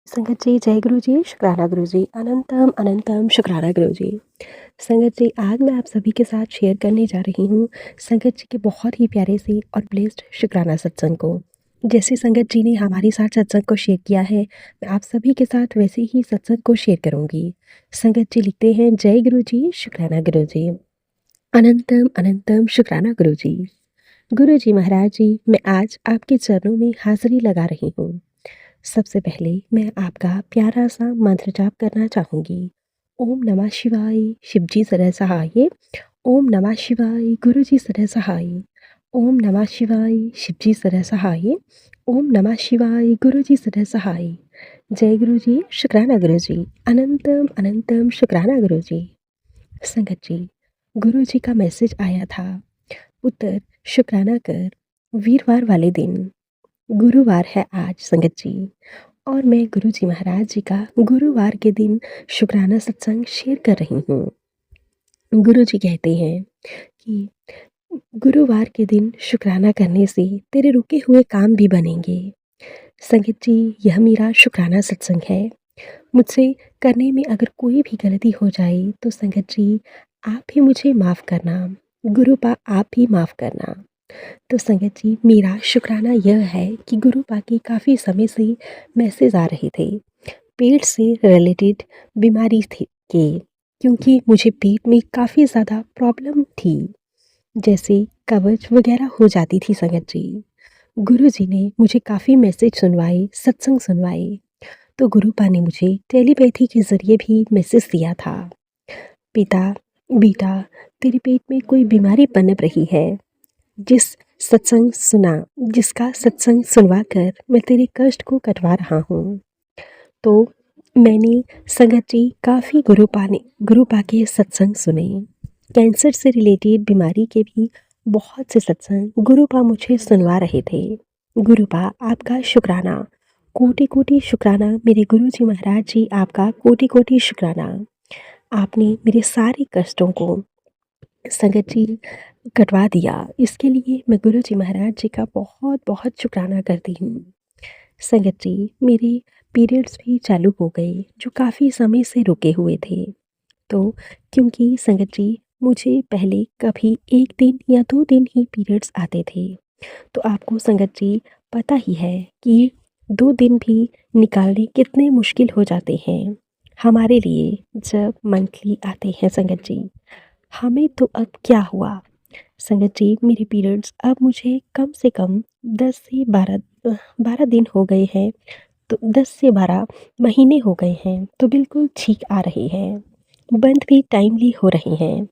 संगत जी, जय गुरु जी, शुक्राना गुरु जी, अनंतम अनंतम शुक्राना गुरु जी। संगत जी, आज मैं आप सभी के साथ शेयर करने जा रही हूँ संगत जी के बहुत ही प्यारे से और ब्लेस्ड शुक्राना सत्संग को। जैसे संगत जी ने हमारे साथ सत्संग को शेयर किया है, मैं आप सभी के साथ वैसे ही सत्संग को शेयर करूँगी। संगत जी लिखते हैं, जय गुरु जी, शुक्राना गुरु जी, अनंतम अनंतम शुक्राना गुरु जी। गुरु जी महाराज जी, मैं आज आपके चरणों में हाजिरी लगा रही हूँ। सबसे पहले मैं आपका प्यारा सा मंत्र जाप करना चाहूँगी। ओम नमः शिवाय, शिव जी सदा सहाय। ओम नमः शिवाय, गुरु जी सदा सहाय। ओम नमः शिवाय, शिव जी सदा सहाय। ओम नमः शिवाय, गुरु जी सदा सहाय। जय गुरु जी, शुक्राना गुरु जी, अनंतम अनंतम शुक्राना गुरु जी। संगत जी, गुरु जी का मैसेज आया था, पुत्र शुक्राना कर। वीरवार वाले दिन, गुरुवार है आज संगत जी, और मैं गुरु जी महाराज जी का गुरुवार के दिन शुक्राना सत्संग शेयर कर रही हूँ। गुरु जी कहते हैं कि गुरुवार के दिन शुक्राना करने से तेरे रुके हुए काम भी बनेंगे। संगत जी, यह मेरा शुक्राना सत्संग है। मुझसे करने में अगर कोई भी गलती हो जाए तो संगत जी, आप ही मुझे माफ़ करना। गुरुपा आप ही माफ़ करना। तो संगत जी, मेरा शुक्राना यह है कि गुरुपा के काफ़ी समय से मैसेज आ रहे थे पेट से रिलेटेड बीमारी थी के, क्योंकि मुझे पेट में काफ़ी ज़्यादा प्रॉब्लम थी, जैसे कब्ज वगैरह हो जाती थी संगत जी। गुरु जी ने मुझे काफ़ी मैसेज सुनवाए, सत्संग सुनवाए, तो गुरुपा ने मुझे टेलीपैथी के ज़रिए भी मैसेज दिया था, पिता बेटा, तेरे पेट में कोई बीमारी पनप रही है। जिस सत्संग सुना जिसका सत्संग सुनवा कर मैं तेरे कष्ट को कटवा रहा हूँ। तो मैंने संगत जी काफ़ी गुरुपा के सत्संग सुने। कैंसर से रिलेटेड बीमारी के भी बहुत से सत्संग गुरुपा मुझे सुनवा रहे थे। गुरुपा आपका शुक्राना, कोटि कोटि शुक्राना। मेरे गुरु जी महाराज जी, आपका कोटि कोटि शुक्राना। आपने मेरे सारे कष्टों को संगत जी कटवा दिया। इसके लिए मैं गुरु जी महाराज जी का बहुत बहुत शुक्राना करती हूँ। संगत जी, मेरे पीरियड्स भी चालू हो गए जो काफ़ी समय से रुके हुए थे। तो क्योंकि संगत जी, मुझे पहले कभी 1 दिन या 2 दिन ही पीरियड्स आते थे, तो आपको संगत जी पता ही है कि 2 दिन भी निकालने कितने मुश्किल हो जाते हैं हमारे लिए जब मंथली आते हैं संगत जी। हमें तो अब क्या हुआ संगत जी, मेरे पीरियड्स अब मुझे कम से कम 10 से 12 दिन हो गए हैं, तो 10 से 12 महीने हो गए हैं, तो बिल्कुल ठीक आ रहे हैं। बंद भी टाइमली हो रहे हैं।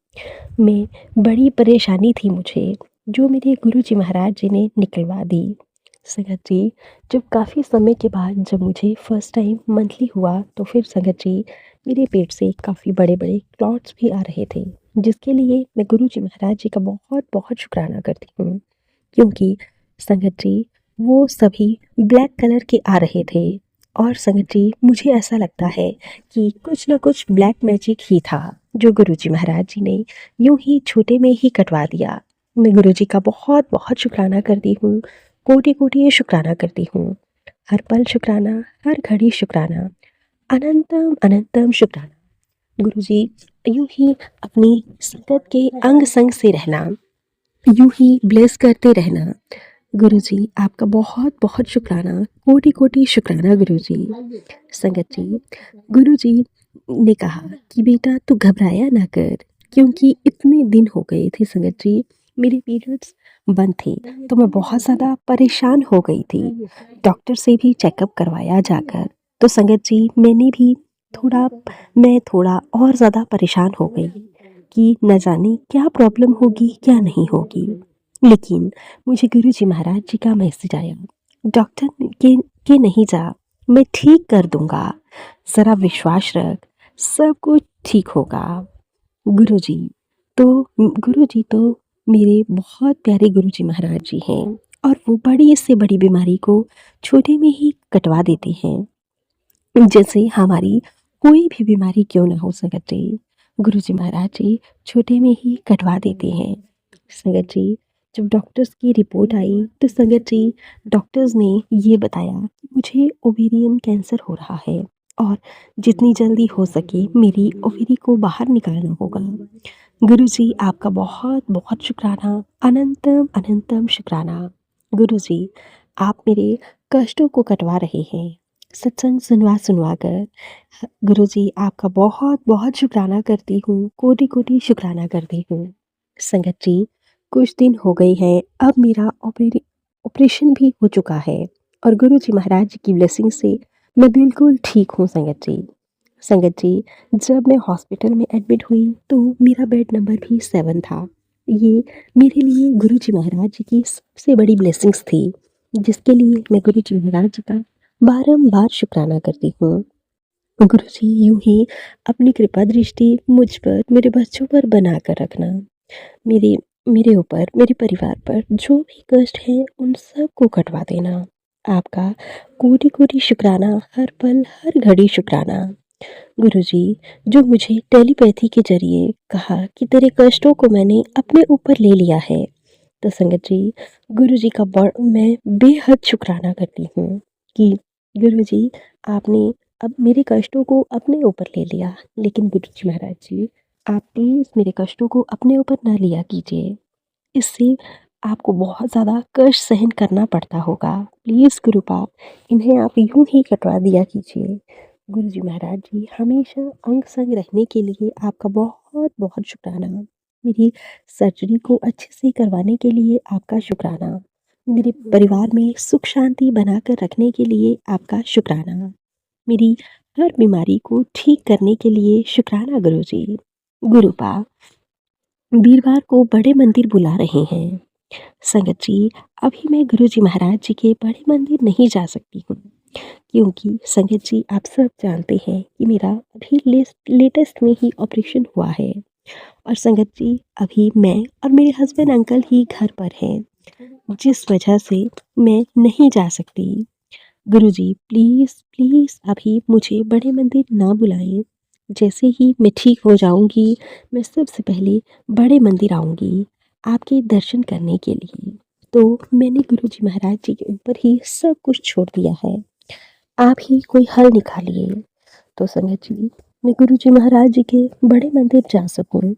मैं बड़ी परेशानी थी मुझे, जो मेरे गुरु जी महाराज जी ने निकलवा दी। संगत जी, जब काफ़ी समय के बाद जब मुझे फर्स्ट टाइम मंथली हुआ, तो फिर संगत जी, मेरे पेट से काफ़ी बड़े-बड़े क्लॉट्स भी आ रहे थे, जिसके लिए मैं गुरु जी महाराज जी का बहुत-बहुत शुक्राना करती हूँ। क्योंकि संगत जी, वो सभी ब्लैक कलर के आ रहे थे, और संगत जी, मुझे ऐसा लगता है कि कुछ न कुछ ब्लैक मैजिक ही था, जो गुरु जी महाराज जी ने यूँ ही छोटे में ही कटवा दिया। मैं गुरु जी का बहुत-बहुत शुक्राना करती हूँ, कोटि-कोटि शुक्राना करती हूँ। हर पल शुक्राना, हर घड़ी शुक्राना, अनंतम अनंतम शुक्राना। गुरु जी, यूँ ही अपनी संगत के अंग-संग से रहना, यूँ ही ब्लेस करते रहना। गुरु जी, आपका बहुत-बहुत शुक्राना, कोटि-कोटि शुक्राना गुरु जी। संगत जी, गुरु जी ने कहा कि बेटा तू घबराया ना कर, क्योंकि इतने दिन हो गए थे संगत जी, मेरे पीरियड्स बंद थे, तो मैं बहुत ज़्यादा परेशान हो गई थी। डॉक्टर से भी चेकअप करवाया जाकर, तो संगत जी, थोड़ा मैं थोड़ा और ज़्यादा परेशान हो गई कि न जाने क्या प्रॉब्लम होगी, क्या नहीं होगी। लेकिन मुझे गुरु जी महाराज जी का मैसेज आया, डॉक्टर के नहीं जा, मैं ठीक कर दूंगा, ज़रा विश्वास रख, सब कुछ ठीक होगा। गुरु जी गुरु जी तो मेरे बहुत प्यारे गुरु जी महाराज जी हैं, और वो बड़ी से बड़ी बीमारी को छोटे में ही कटवा देते हैं। जैसे हमारी कोई भी बीमारी क्यों ना हो संगत जी, गुरु जी महाराज जी छोटे में ही कटवा देते हैं। संगत जी, जब डॉक्टर्स की रिपोर्ट आई तो संगत जी, डॉक्टर्स ने ये बताया कि मुझे ओवेरियन कैंसर हो रहा है और जितनी जल्दी हो सके मेरी ओवेरी को बाहर निकालना होगा। गुरुजी, आपका बहुत बहुत शुक्राना, अनंतम अनंतम शुक्राना। गुरुजी, आप मेरे कष्टों को कटवा रहे हैं सत्संग सुनवा सुनवा कर। गुरुजी, आपका बहुत बहुत शुक्राना करती हूँ, कोटि कोटि शुक्राना करती हूँ। संगत जी, कुछ दिन हो गए हैं, अब मेरा ऑपरेशन भी हो चुका है और गुरुजी महाराज जी की ब्लेसिंग से मैं बिल्कुल ठीक हूँ। संगत जी, जब मैं हॉस्पिटल में एडमिट हुई तो मेरा बेड नंबर भी 7 था। ये मेरे लिए गुरुजी महाराज जी की सबसे बड़ी ब्लेसिंग्स थी, जिसके लिए मैं गुरुजी महाराज जी का बारंबार शुक्राना करती हूँ। गुरुजी, यूं ही अपनी कृपा दृष्टि मुझ पर, मेरे बच्चों पर बना कर रखना। मेरे मेरे ऊपर, मेरे परिवार पर जो भी कष्ट है उन सब को कटवा देना। आपका कोटि कोटि शुक्राना, हर पल हर घड़ी शुक्राना। गुरुजी, जो मुझे टेलीपैथी के जरिए कहा कि तेरे कष्टों को मैंने अपने ऊपर ले लिया है, तो संगत जी, गुरुजी का मैं बेहद शुक्राना करती हूँ कि गुरुजी, आपने अब मेरे कष्टों को अपने ऊपर ले लिया। लेकिन गुरुजी महाराज जी, आप प्लीज़ मेरे कष्टों को अपने ऊपर ना लिया कीजिए। इससे आपको बहुत ज़्यादा कष्ट सहन करना पड़ता होगा। प्लीज़ गुरुपाद, इन्हें आप यूँ ही कटवा दिया कीजिए। गुरुजी महाराज जी, हमेशा अंग संग रहने के लिए आपका बहुत बहुत शुक्राना। मेरी सर्जरी को अच्छे से करवाने के लिए आपका शुक्राना। मेरे परिवार में सुख शांति बनाकर रखने के लिए आपका शुक्राना। मेरी हर बीमारी को ठीक करने के लिए शुक्राना गुरुजी। गुरुपा, वीरवार को बड़े मंदिर बुला रहे हैं। संगत जी, अभी मैं गुरुजी महाराज जी के बड़े मंदिर नहीं जा सकती हूँ, क्योंकि संगत जी, आप सब जानते हैं कि मेरा अभी लेटेस्ट में ही ऑपरेशन हुआ है और संगत जी, अभी मैं और मेरे हस्बैंड अंकल ही घर पर हैं, जिस वजह से मैं नहीं जा सकती। गुरुजी, प्लीज़ प्लीज़ अभी मुझे बड़े मंदिर ना बुलाएं। जैसे ही मैं ठीक हो जाऊंगी, मैं सबसे पहले बड़े मंदिर आऊंगी आपके दर्शन करने के लिए। तो मैंने गुरुजी महाराज जी के ऊपर ही सब कुछ छोड़ दिया है, आप ही कोई हल निकालिए। तो संगत जी, मैं गुरुजी महाराज जी के बड़े मंदिर जा सकूं,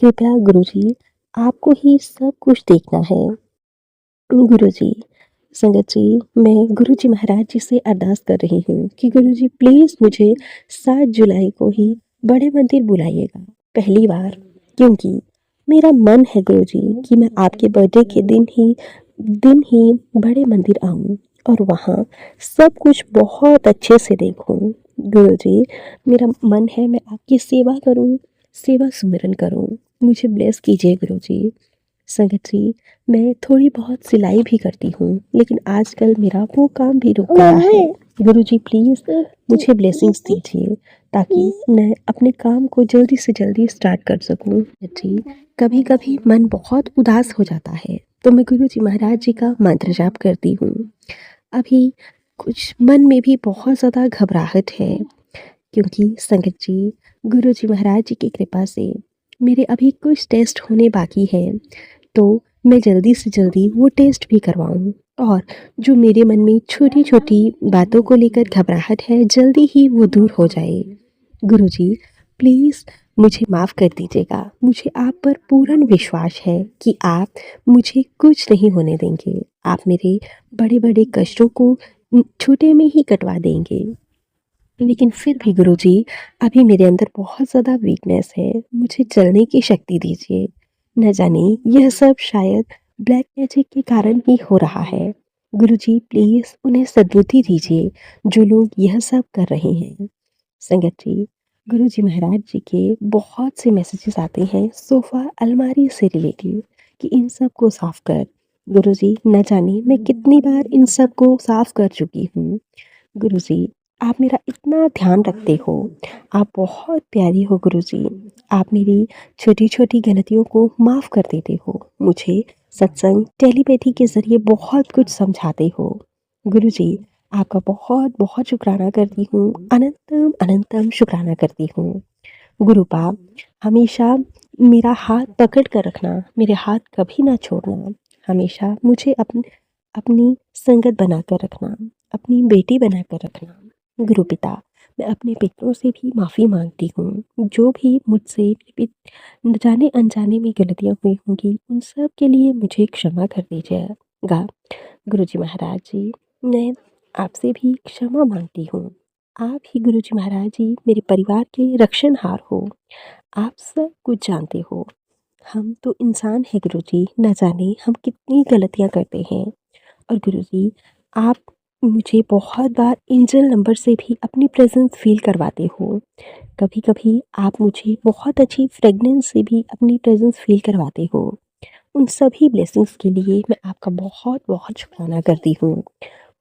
कृपया गुरुजी, आपको ही सब कुछ देखना है। गुरुजी, संगत जी, मैं गुरुजी महाराज जी से अरदास कर रही हूँ कि गुरुजी प्लीज़ मुझे 7 जुलाई को ही बड़े मंदिर बुलाइएगा, पहली बार। क्योंकि मेरा मन है गुरुजी कि मैं आपके बर्थडे के दिन ही बड़े मंदिर आऊँ और वहाँ सब कुछ बहुत अच्छे से देखूँ। गुरुजी, मेरा मन है मैं आपकी सेवा करूँ, सेवा सुमिरन करूँ, मुझे ब्लेस कीजिए गुरुजी। संगत जी, मैं थोड़ी बहुत सिलाई भी करती हूँ, लेकिन आजकल मेरा वो काम भी रुक गया है। गुरुजी प्लीज़ मुझे ब्लेसिंग्स दीजिए ताकि मैं अपने काम को जल्दी से जल्दी स्टार्ट कर सकूँ। जी, कभी कभी मन बहुत उदास हो जाता है तो मैं गुरुजी महाराज जी का मंत्र जाप करती हूँ। अभी कुछ मन में भी बहुत ज़्यादा घबराहट है, क्योंकि संगत जी, गुरुजी महाराज जी की कृपा से मेरे अभी कुछ टेस्ट होने बाकी हैं, तो मैं जल्दी से जल्दी वो टेस्ट भी करवाऊँ और जो मेरे मन में छोटी-छोटी बातों को लेकर घबराहट है, जल्दी ही वो दूर हो जाए। गुरुजी, प्लीज़ मुझे माफ़ कर दीजिएगा। मुझे आप पर पूर्ण विश्वास है कि आप मुझे कुछ नहीं होने देंगे। आप मेरे बड़े-बड़े कष्टों को छोटे में ही कटवा देंगे। लेकिन फिर भी गुरुजी, अभी मेरे अंदर बहुत ज़्यादा वीकनेस है, मुझे चलने की शक्ति दीजिए। न जाने यह सब शायद ब्लैक मैजिक के कारण ही हो रहा है। गुरुजी प्लीज़ उन्हें सद्बुद्धि दीजिए जो लोग यह सब कर रहे हैं। संगत जी, गुरुजी महाराज जी के बहुत से मैसेजेस आते हैं सोफ़ा अलमारी से रिलेटेड कि इन सब को साफ़ कर। गुरुजी, न जाने मैं कितनी बार इन सब को साफ़ कर चुकी हूँ। गुरुजी, आप मेरा इतना ध्यान रखते हो, आप बहुत प्यारी हो गुरुजी। आप मेरी छोटी-छोटी गलतियों को माफ़ कर देते हो, मुझे सत्संग, टेलीपैथी के ज़रिए बहुत कुछ समझाते हो। गुरुजी, आपका बहुत बहुत शुक्राना करती हूँ, अनंतम अनंतम शुक्राना करती हूँ। गुरुपाप, हमेशा मेरा हाथ पकड़ कर रखना, मेरे हाथ कभी ना छोड़ना, हमेशा मुझे अपनी संगत बनाकर रखना, अपनी बेटी बनाकर रखना। गुरु पिता, मैं अपने पितरों से भी माफ़ी मांगती हूँ, जो भी मुझसे जाने अनजाने में गलतियाँ हुई होंगी, उन सब के लिए मुझे क्षमा कर दीजिएगा। गुरुजी महाराज जी, मैं आपसे भी क्षमा मांगती हूँ। आप ही गुरुजी महाराज जी मेरे परिवार के रक्षणहार हो। आप सब कुछ जानते हो। हम तो इंसान हैं गुरुजी, न जाने हम कितनी गलतियाँ करते हैं। और गुरुजी, आप मुझे बहुत बार एंजल नंबर से भी अपनी प्रेज़ेंस फ़ील करवाते हो। कभी-कभी आप मुझे बहुत अच्छी फ्रेग्रेंस से भी अपनी प्रेज़ेंस फ़ील करवाते हो। उन सभी ब्लेसिंग्स के लिए मैं आपका बहुत-बहुत शुक्राना करती हूँ।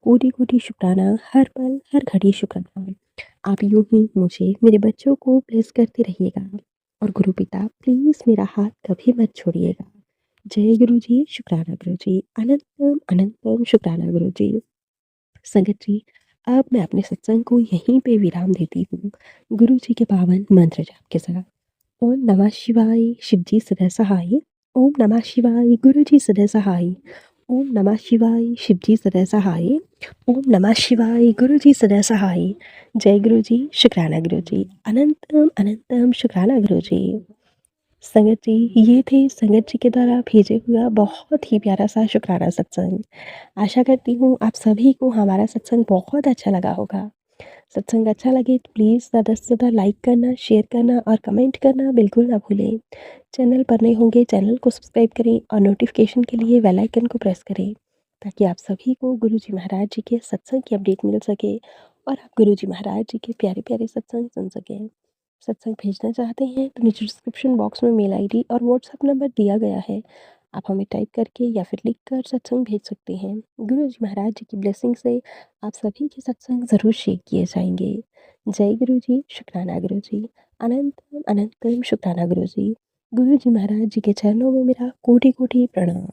कोटि-कोटि शुक्राना, हर पल, हर घड़ी शुक्राना। आप यूँ ही मुझे, मेरे बच्चों को ब्लेस करते रहिएगा। और गुरु पिता, प्लीज़ मेरा हाथ कभी मत छोड़िएगा। जय गुरु जी, शुक्राना गुरु जी, अनंतम अनंतम शुक्राना गुरु जी। संगत जी, अब मैं अपने सत्संग को यहीं पे विराम देती हूँ, गुरु जी के पावन मंत्र जाप के साथ। ओम नमः शिवाय, शिव जी सदा सहाय। ओम नमः शिवाय, गुरु जी सदा सहाय। ओम नमः शिवाय, शिव जी सदा सहाय। ओम नमः शिवाय, गुरु जी सदा सहाय। जय गुरु जी, शुक्राना गुरु जी, अनंतम अनंतम शुक्राना गुरु जी। संगत जी, ये थे संगत जी के द्वारा भेजे हुआ बहुत ही प्यारा सा शुक्राना सत्संग। आशा करती हूँ आप सभी को हमारा सत्संग बहुत अच्छा लगा होगा। सत्संग अच्छा लगे तो प्लीज़ ज़्यादा से ज़्यादा लाइक करना, शेयर करना और कमेंट करना बिल्कुल ना भूलें। चैनल पर नए होंगे, चैनल को सब्सक्राइब करें और नोटिफिकेशन के लिए बेल आइकन को प्रेस करें, ताकि आप सभी को गुरु जी महाराज जी के सत्संग की अपडेट मिल सके और आप गुरु जी महाराज जी के प्यारे-प्यारे सत्संग सुन सकें। सत्संग भेजना चाहते हैं तो नीचे डिस्क्रिप्शन बॉक्स में मेल आईडी और व्हाट्सएप नंबर दिया गया है। आप हमें टाइप करके या फिर लिख कर सत्संग भेज सकते हैं। गुरु जी महाराज जी की ब्लेसिंग से आप सभी के सत्संग ज़रूर शेयर किए जाएंगे। जय गुरु जी, शुक्राना गुरु जी, अनंतम अनंतम शुक्राना गुरु जी। गुरु जी महाराज जी के चरणों में मेरा कोटि कोटि प्रणाम।